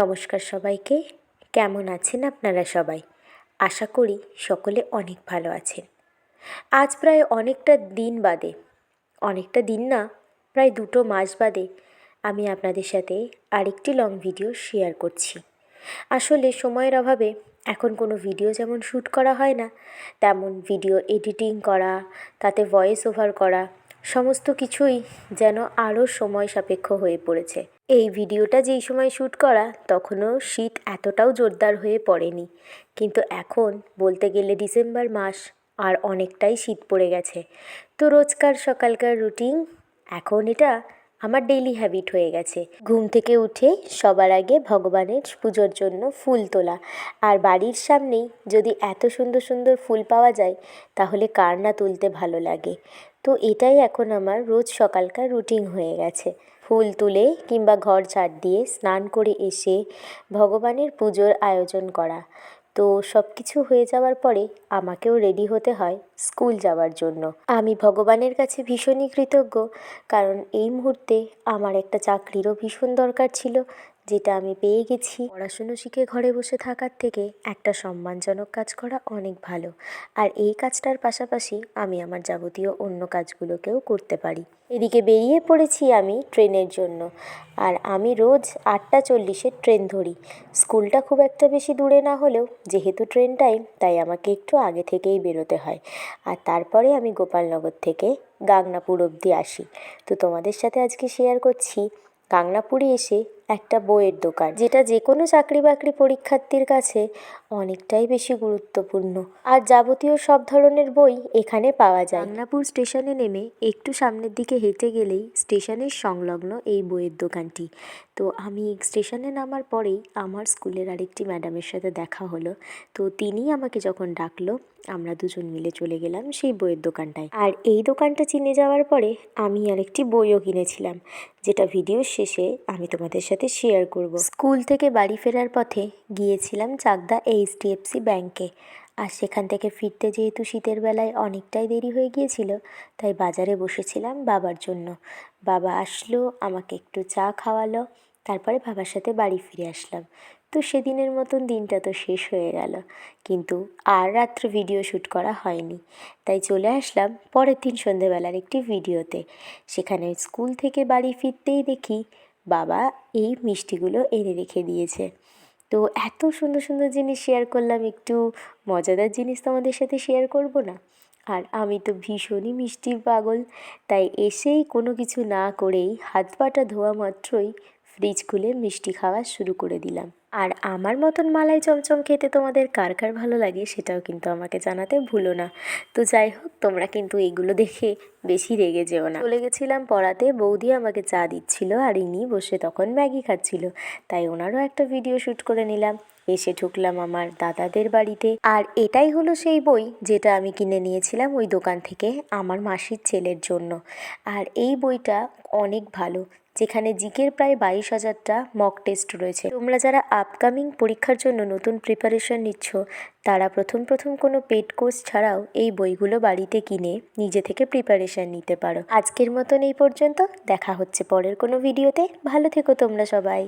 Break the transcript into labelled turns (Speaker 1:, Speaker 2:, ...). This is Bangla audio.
Speaker 1: নমস্কার সবাইকে, কেমন আছেন আপনারা সবাই? আশা করি সকলে অনেক ভালো আছেন। আজ প্রায় অনেকটা দিন না, প্রায় 2 মাস বাদে আমি আপনাদের সাথে আরেকটি লং ভিডিও শেয়ার করছি। আসলে সময়ের অভাবে এখন কোনো ভিডিও যেমন শ্যুট করা হয় না, তেমন ভিডিও এডিটিং করা, তাতে ভয়েস ওভার করা, সমস্ত কিছুই যেন আরও সময় সাপেক্ষ হয়ে পড়েছে। এই ভিডিওটা যেই সময় শ্যুট করা তখনও শীত এতটাও জোরদার হয়ে পড়েনি, কিন্তু এখন বলতে গেলে ডিসেম্বর মাস আর অনেকটাই শীত পড়ে গেছে। তো রোজকার সকালকার রুটিন এখন এটা আমার ডেইলি হ্যাবিট হয়ে গেছে। ঘুম থেকে উঠে সবার আগে ভগবানের পুজোর জন্য ফুল তোলা, আর বাড়ির সামনেই যদি এত সুন্দর সুন্দর ফুল পাওয়া যায় তাহলে কার না তুলতে ভালো লাগে। তো এটাই এখন আমার রোজ সকালকার রুটিন হয়ে গেছে। ফুল তুলে কিংবা ঘর ঝাড় দিয়ে স্নান করে এসে ভগবানের পুজোর আয়োজন করা। তো সব কিছু হয়ে যাওয়ার পরে আমাকেও রেডি হতে হয় স্কুল যাওয়ার জন্য। আমি ভগবানের কাছে ভীষণই কৃতজ্ঞ, কারণ এই মুহূর্তে আমার একটা চাকরিরও ভীষণ দরকার ছিল, যেটা আমি পেয়ে গেছি। পড়াশুনো শিখে ঘরে বসে থাকার থেকে একটা সম্মানজনক কাজ করা অনেক ভালো, আর এই কাজটার পাশাপাশি আমি আমার যাবতীয় অন্য কাজগুলোকেও করতে পারি। এদিকে বেরিয়ে পড়েছি আমি ট্রেনের জন্য, আর আমি রোজ 8:40 ট্রেন ধরি। স্কুলটা খুব একটা বেশি দূরে না হলেও যেহেতু ট্রেন টাইম, তাই আমাকে একটু আগে থেকেই বেরোতে হয়। আর তারপরে আমি গোপালনগর থেকে গাংনাপুর অবধি আসি। তো তোমাদের সাথে আজকে শেয়ার করছি গাংনাপুরে এসে একটা বইয়ের দোকান, যেটা যে কোনো চাকরি বাকরি পরীক্ষার্থীর কাছে অনেকটাই বেশি গুরুত্বপূর্ণ। আর যাবতীয় সব ধরনের বই এখানে পাওয়া যায়। গাংনাপুর স্টেশনে নেমে একটু সামনের দিকে হেঁটে গেলেই স্টেশনের সংলগ্ন এই বইয়ের দোকানটি। তো আমি স্টেশনে নামার পরেই আমার স্কুলের আরেকটি ম্যাডামের সাথে দেখা হলো। তো তিনি আমাকে যখন ডাকলো, আমরা দুজন মিলে চলে গেলাম সেই বইয়ের দোকানটায়। আর এই দোকানটা চিনে যাওয়ার পরে আমি আরেকটি বইও কিনেছিলাম, যেটা ভিডিওর শেষে আমি তোমাদের সাথে শেয়ার করব। স্কুল থেকে বাড়ি ফেরার পথে গিয়েছিলাম চাকদা HDFC ব্যাংকে, আর সেখান থেকে ফিরতে যেহেতু শীতের বেলায় অনেকটাই দেরি হয়ে গিয়েছিল, তাই বাজারে বসেছিলাম বাবার জন্য। বাবা আসলো, আমাকে একটু চা খাওয়ালো, তারপরে বাবার সাথে বাড়ি ফিরে আসলাম। তো সেদিনের মতন দিনটা তো শেষ হয়ে গেল, কিন্তু আর রাত্রে ভিডিও শ্যুট করা হয়নি। তাই চলে আসলাম পরের দিন সন্ধেবেলার একটি ভিডিওতে। সেখানে স্কুল থেকে বাড়ি ফিরতেই দেখি বাবা এই মিষ্টিগুলো এনে রেখে দিয়েছে। তো এত সুন্দর সুন্দর জিনিস শেয়ার করলাম, একটু মজাদার জিনিস তোমাদের সাথে শেয়ার করব না? আর আমি তো ভীষণই মিষ্টির পাগল, তাই এসেই কোনো কিছু না করেই হাত পাটা ধোয়া মাত্রই ফ্রিজ খুলে মিষ্টি খাওয়া শুরু করে দিলাম। আর আমার মতন মালাই চমচম খেতে তোমাদের কার কার ভালো লাগে সেটাও কিন্তু আমাকে জানাতে ভুলো না। তো যাই হোক, তোমরা কিন্তু এগুলো দেখে বেশি রেগে যেও না। চলে গেছিলাম পড়াতে, বৌদি আমাকে চা দিচ্ছিল আর ইনি বসে তখন ম্যাগি খাচ্ছিল, তাই ওনারও একটা ভিডিও শ্যুট করে নিলাম। এসে ঢুকলাম আমার দাদাদের বাড়িতে, আর এটাই হলো সেই বই যেটা আমি কিনে নিয়েছিলাম ওই দোকান থেকে আমার মাসির ছেলের জন্য। আর এই বইটা অনেক ভালো, যেখানে জিকের প্রায় 22,000টা মক টেস্ট রয়েছে। তোমরা যারা আপকামিং পরীক্ষার জন্য নতুন প্রিপারেশন নিচ্ছ, তারা প্রথম কোনো পেড কোর্স ছাড়াও এই বইগুলো বাড়িতে কিনে নিজে থেকে প্রিপারেশন নিতে পারো। আজকের মতন এই পর্যন্ত, দেখা হচ্ছে পরের কোনো ভিডিওতে। ভালো থেকো তোমরা সবাই।